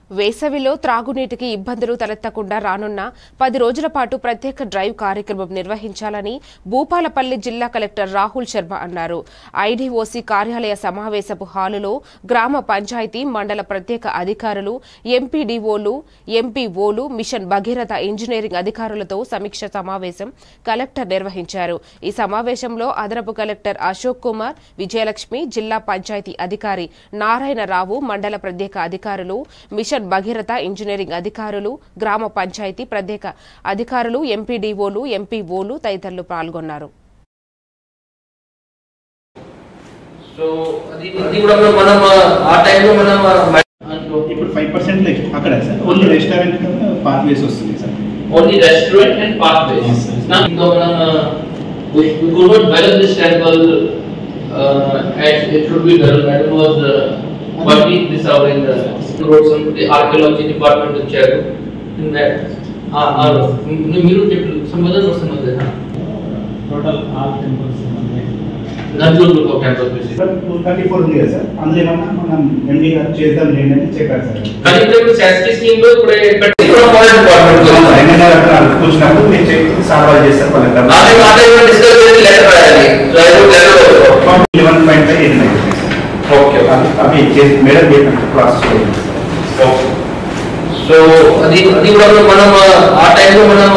వేసవిలో త్రాగునీటికి ఇబ్బందులు తలెత్తకుండా రానున్న 10 రోజుల పాటు ప్రత్యేక డ్రైవ్ కార్యక్రమం నిర్వహించాలని భూపాలపల్లి జిల్లా కలెక్టర్ రాహుల్ శర్మ అన్నారు. ఐడీఓసీ కార్యాలయ సమావేశపు హాలులో గ్రామ పంచాయతీ మండల ప్రత్యేక అధికారులు, ఎంపీడీఓలు, ఎంపీఓలు, మిషన్ భగీరథ ఇంజనీరింగ్ అధికారులతో సమీక్ష సమావేశం కలెక్టర్ నిర్వహించారు. ఈ సమావేశంలో అదనపు కలెక్టర్ అశోక్ కుమార్, విజయలక్ష్మి, జిల్లా పంచాయతీ అధికారి నారాయణరావు, మండల ప్రత్యేక అధికారులు, మిషన్ భగీరథ ఇంజనీరింగ్ అధికారులు, గ్రామ పంచాయతీ ప్రత్యేక అధికారులు, ఎంపీడీఓలు, ఎంపీఓలు తదితరులు పాల్గొన్నారు. ఇప్పుడు 5% అక్కడ సార్ ఓన్లీ రెస్టారెంట్ పాత్వేస్ వస్తుంది sir. Only restaurant and pathways. నా we could not balance this temple as it should be done. Madam was working this out in the roads and the archaeology department వచ్చారు. In that మీరు సంబంధం వస్తున్నది total all temples నలుగురు ఒక temple visit 234 ఉంది sir. అందులో ఏమన్నా మనం ఎండి గారు చేద్దాం లేండి అని చెప్పారు సార్. కానీ ఇప్పుడు శాస్త్రీ స్కీమ్ లో ఇప్పుడు డిపార్ట్మెంట్ ఎన్ఎన్ఆర్ అక్కడ కూర్చున్నప్పుడు నేను చెప్పి సాల్వ్ చేస్తాను వాళ్ళకి. నాదే డిస్కస్ చేసి లెటర్ రాయాలి. So I would letter 11.5 89 okay అవి చేసి మేడం చెప్పిన క్లాస్ చేయండి. ఓకే సో అది కూడా మనం ఆ టైంలో మనం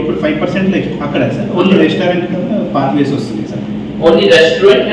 ఇప్పుడు 5% అక్కడ సార్ ఓన్లీ రెస్టారెంట్ పాత్వేస్ వస్తుంది సార్. Only restaurant